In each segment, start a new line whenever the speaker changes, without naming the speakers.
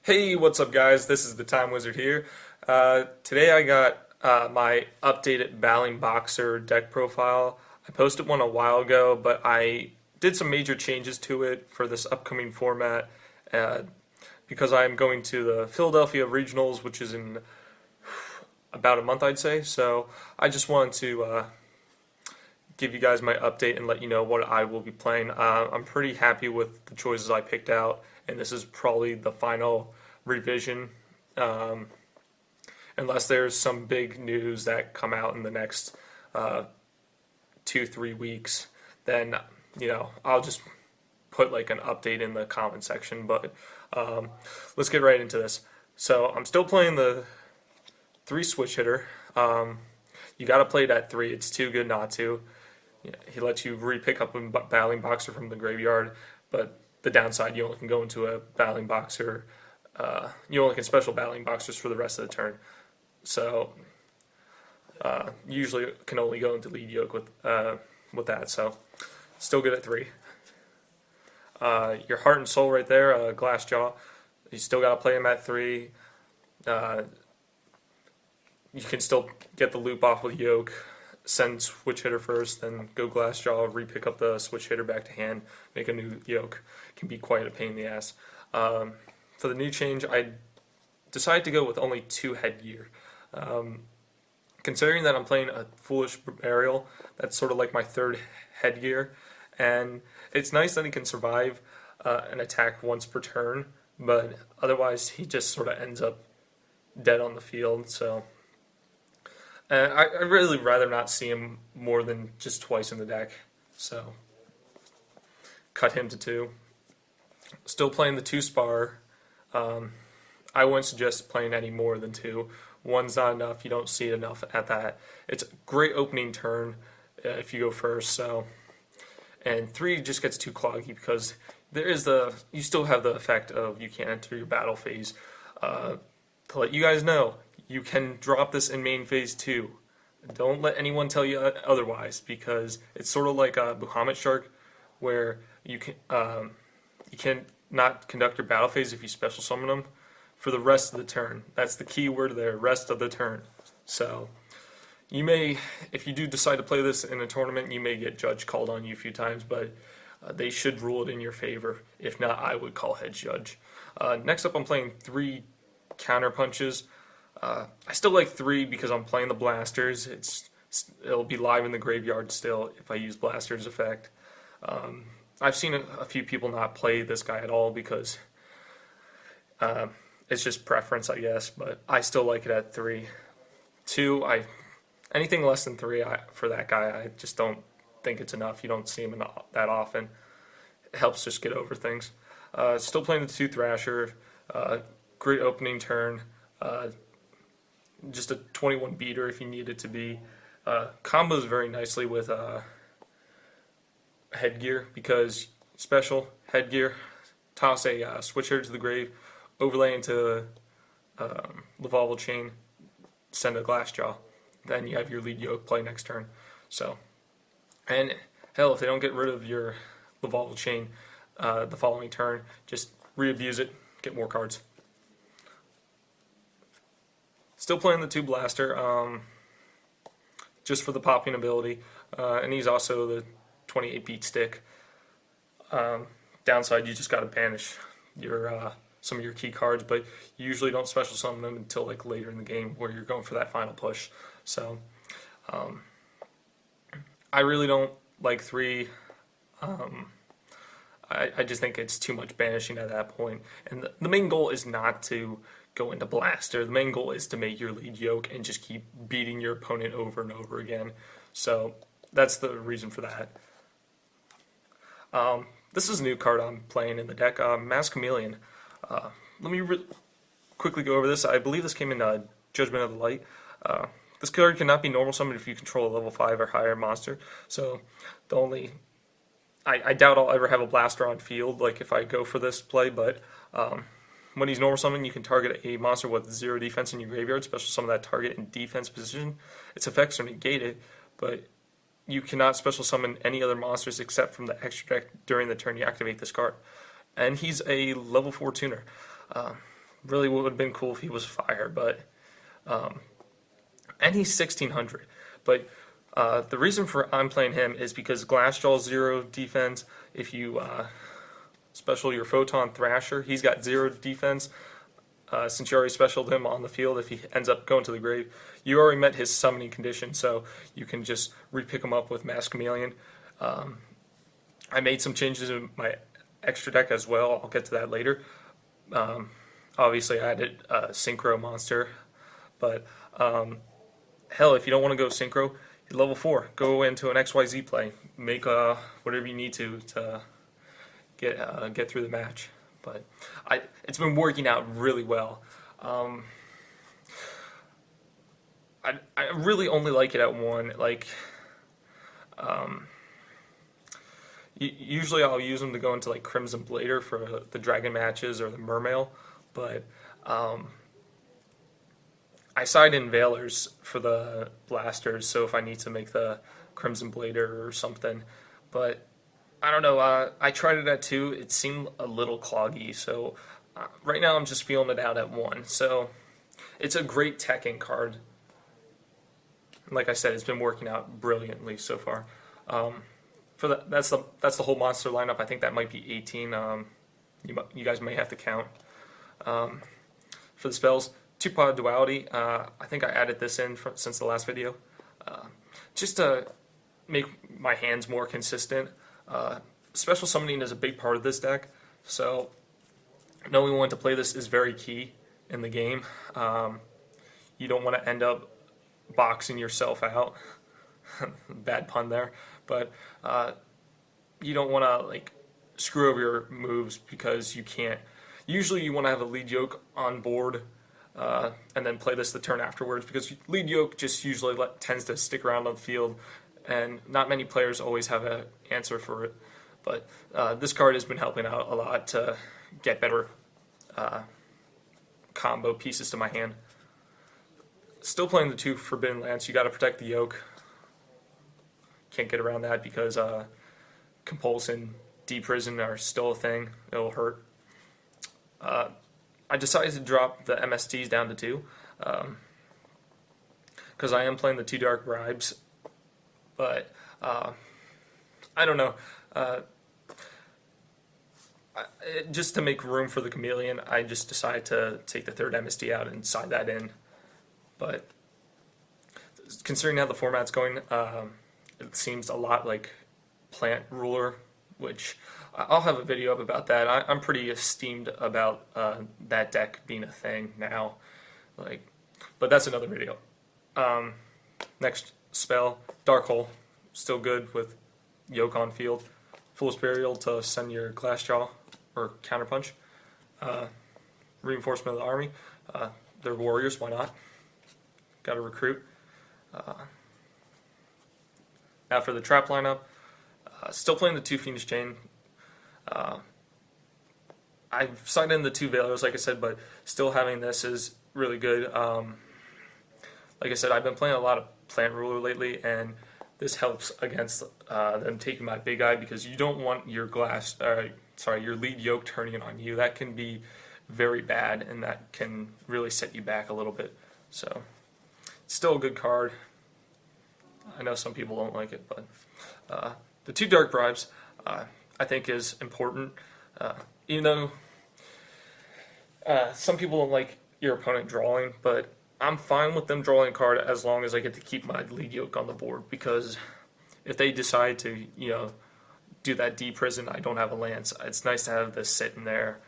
Hey, what's up guys? This is the Time Wizard here. Today I got my updated Battlin Boxer Deck Profile. I posted one a while ago, but I did some major changes to it for this upcoming format uh, because I'm going to the Philadelphia Regionals, which is in about a month, I'd say. So I just wanted to give you guys my update and let you know what I will be playing. I'm pretty happy with the choices I picked out, and this is probably the final revision, unless there's some big news that come out in the next 2-3 weeks. Then I'll just put like an update in the comment section. But let's get right into this. So I'm still playing the 3 switch hitter. You got to play it at 3. It's too good not to. He lets you re-pick up a Battlin Boxer from the graveyard, but the downside, you only can go into a Battlin Boxer. You only can special Battlin Boxers for the rest of the turn. So usually can only go into lead yoke with that. So still good at 3. Your heart and soul right there, Glass Jaw. You still got to play him at 3. You can still get the loop off with yoke. Send switch hitter first, then go Glass Jaw, re-pick up the switch hitter back to hand, make a new yoke. Can be quite a pain in the ass. For the new change, I decided to go with only 2 headgear. Considering that I'm playing a Foolish Burial, that's sort of like my 3rd headgear, and it's nice that he can survive an attack once per turn, but otherwise he just sort of ends up dead on the field. So I'd really rather not see him more than just twice in the deck, so cut him to 2. Still playing the 2 spar. I wouldn't suggest playing any more than 2. 1's not enough. You don't see it enough at that. It's a great opening turn if you go first. So, and 3 just gets too cloggy because you still have the effect of you can't enter your battle phase. To let you guys know, you can drop this in main phase 2. Don't let anyone tell you otherwise, because it's sort of like a Bahamut Shark, where you can not conduct your battle phase if you special summon them for the rest of the turn. That's the key word there, rest of the turn. So you may, if you do decide to play this in a tournament, you may get judge called on you a few times, but they should rule it in your favor. If not, I would call head judge. Next up, I'm playing 3 counter punches. I still like 3 because I'm playing the blasters. It'll be live in the graveyard still if I use blasters effect. I've seen a few people not play this guy at all because it's just preference, I guess. But I still like it at 3. 2, anything less than 3 for that guy, I just don't think it's enough. You don't see him that often. It helps just get over things. Still playing the 2 Thrasher. Great opening turn. Just a 21 beater if you need it to be. Combos very nicely with headgear, because special headgear, toss a switch hitter to the grave, overlay into Lavalval Chain, send a Glass Jaw. Then you have your lead yoke play next turn. So, and hell, if they don't get rid of your Lavalval Chain the following turn, just re-abuse it, get more cards. Still playing the 2 blaster, just for the popping ability, and he's also the 28 beat stick. Downside, you just got to banish your some of your key cards, but you usually don't special summon them until like later in the game where you're going for that final push. So I really don't like 3. I just think it's too much banishing at that point. And the main goal is not to go into blaster. The main goal is to make your lead yoke and just keep beating your opponent over and over again. So that's the reason for that. This is a new card I'm playing in the deck, Mass Chameleon. Let me quickly go over this. I believe this came in Judgment of the Light. This card cannot be normal summoned if you control a level 5 or higher monster. So I doubt I'll ever have a blaster on field, like if I go for this play, but when he's normal summoned, you can target a monster with 0 defense in your graveyard, special summon that target in defense position. Its effects are negated, but you cannot special summon any other monsters except from the extra deck during the turn you activate this card. And he's a level 4 tuner. Really would have been cool if he was fire, but and he's 1600. But the reason for I'm playing him is because Glassjaw 0 defense. If you special your Photon Thrasher, he's got 0 defense. Since you already specialed him on the field, if he ends up going to the grave, you already met his summoning condition, so you can just repick him up with Mass Chameleon. I made some changes in my extra deck as well. I'll get to that later. Obviously, I added Synchro Monster, but hell, if you don't want to go Synchro, you're level 4. Go into an XYZ play. Make whatever you need to get through the match. But it's been working out really well. I really only like it at 1. Like, usually I'll use them to go into like Crimson Blader for the Dragon matches or the Mermail, but I side in Veilers for the Blasters, so if I need to make the Crimson Blader or something. But I don't know, I tried it at 2, it seemed a little cloggy, so right now I'm just feeling it out at 1. So it's a great teching card. Like I said, it's been working out brilliantly so far. That's the whole monster lineup. I think that might be 18. You guys may have to count. For the spells, 2-pod duality. I think I added this in since the last video, just to make my hands more consistent. Special summoning is a big part of this deck, so knowing when to play this is very key in the game. You don't want to end up boxing yourself out. Bad pun there, but you don't want to like screw over your moves because you can't. Usually you want to have a lead yoke on board and then play this the turn afterwards, because lead yoke just usually tends to stick around on the field, and not many players always have an answer for it. But this card has been helping out a lot to get better combo pieces to my hand. Still playing the 2 Forbidden Lance. You got to protect the yoke. Can't get around that because Compulsion, Deprison are still a thing. It'll hurt. I decided to drop the MSTs down to 2 because I am playing the 2 Dark Bribes, but I don't know. Just to make room for the Chameleon, I just decided to take the 3rd MST out and side that in. But considering how the format's going, it seems a lot like Plant Ruler, which I'll have a video up about that. I'm pretty esteemed about that deck being a thing now, but that's another video. Next spell, Dark Hole, still good with Yoke on field. Fool's Burial to send your Glassjaw or Counterpunch. Reinforcement of the army. They're warriors, why not? Got to recruit. Now for the trap lineup, still playing the 2 Fiendish Chain. I've signed in the 2 Veilers, like I said, but still having this is really good. Like I said, I've been playing a lot of Plant Ruler lately, and this helps against them taking my big eye, because you don't want your your lead yoke turning on you. That can be very bad, and that can really set you back a little bit. So, still a good card. I know some people don't like it, but the 2 Dark Bribes I think is important. Even though some people don't like your opponent drawing, but I'm fine with them drawing a card as long as I get to keep my lead yoke on the board, because if they decide to, do that Deprison, I don't have a Lance. It's nice to have this sitting there,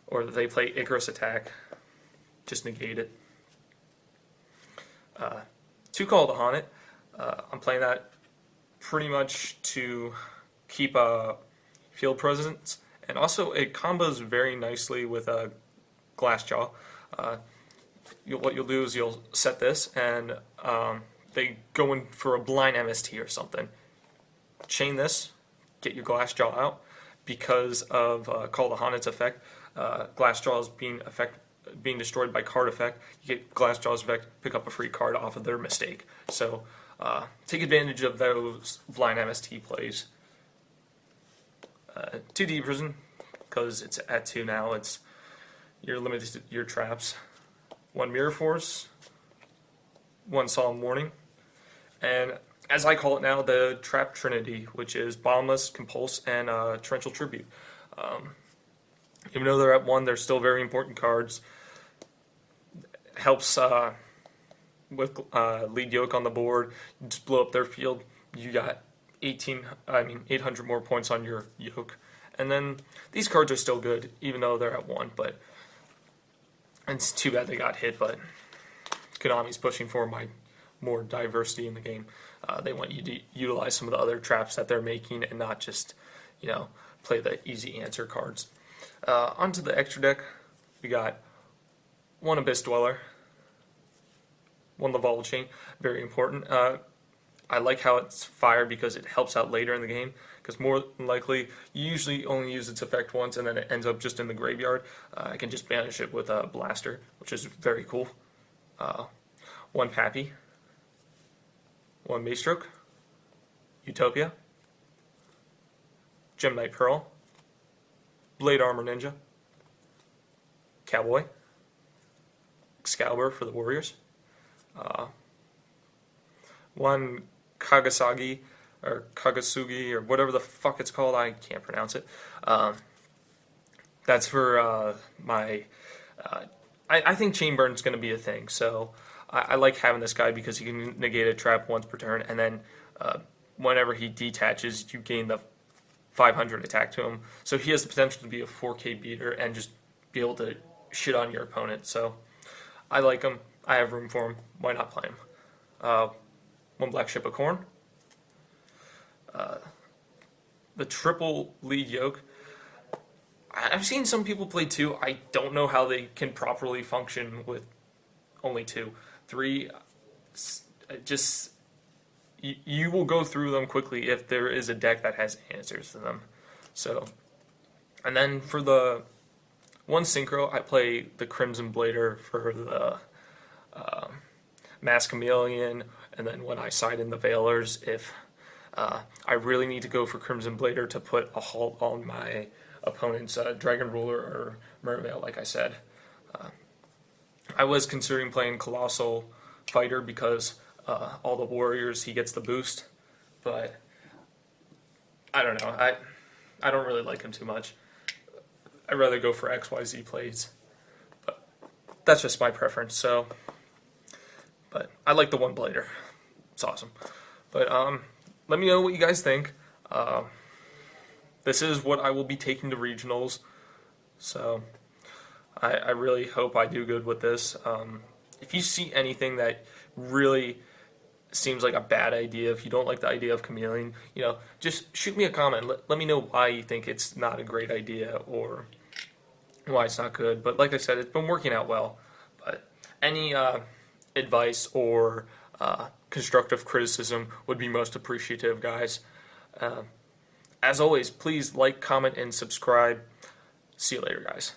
or if they play Icarus attack, just negate it. 2 Call to Haunt It. I'm playing that pretty much to keep a field presence, and also it combos very nicely with a Glassjaw. What you'll do is you'll set this, and they go in for a blind MST or something. Chain this, get your Glassjaw out. Because of Call to Haunt It's effect, Glassjaw is being destroyed by card effect. You get Glassjaw's effect, pick up a free card off of their mistake. So take advantage of those blind MST plays. 2 Deprison, because it's at 2 now. you're limited to your traps. 1 Mirror Force, 1 Solemn Warning, and as I call it now, the Trap Trinity, which is Boundless, Compulse, and Torrential Tribute. Even though they're at 1, they're still very important cards. Helps with lead yoke on the board. You just blow up their field. You got 800 more points on your yoke. And then these cards are still good, even though they're at 1. But it's too bad they got hit. But Konami's pushing for more diversity in the game. They want you to utilize some of the other traps that they're making and not just, play the easy answer cards. Onto the extra deck, we got 1 Abyss Dweller, 1 Laval Chain, very important. I like how it's fire because it helps out later in the game, because more than likely, you usually only use its effect once and then it ends up just in the graveyard. I can just banish it with a Blaster, which is very cool. 1 Pappy, 1 Maestroke, Utopia, Gemini Pearl, Blade Armor Ninja, Cowboy, Excalibur for the Warriors, 1 Kagasugi, or Kagasugi, or whatever the fuck it's called, I can't pronounce it. That's for I think Chain Burn's going to be a thing, so I like having this guy because he can negate a trap once per turn, and then whenever he detaches, you gain the 500 attack to him. So he has the potential to be a 4K beater and just be able to shit on your opponent. So I like him. I have room for him. Why not play him? 1 Black Ship of Corn. The triple lead yoke. I've seen some people play 2. I don't know how they can properly function with only 2. 3, just you will go through them quickly if there is a deck that has answers to them. So, and then for the 1 Synchro, I play the Crimson Blader for the Mass Chameleon, and then when I side in the Veilers, if I really need to go for Crimson Blader to put a halt on my opponent's Dragon Ruler or Mermail, like I said. I was considering playing Colossal Fighter because all the warriors, he gets the boost, but I don't know. I don't really like him too much. I'd rather go for XYZ plays, but that's just my preference. So, but I like the 1 Blader. It's awesome. But let me know what you guys think. This is what I will be taking to regionals, so I really hope I do good with this. If you see anything that really seems like a bad idea, if you don't like the idea of Chameleon, just shoot me a comment. Let me know why you think it's not a great idea or why it's not good. But like I said, it's been working out well. But any advice or constructive criticism would be most appreciative, guys. As always, please like, comment, and subscribe. See you later, guys.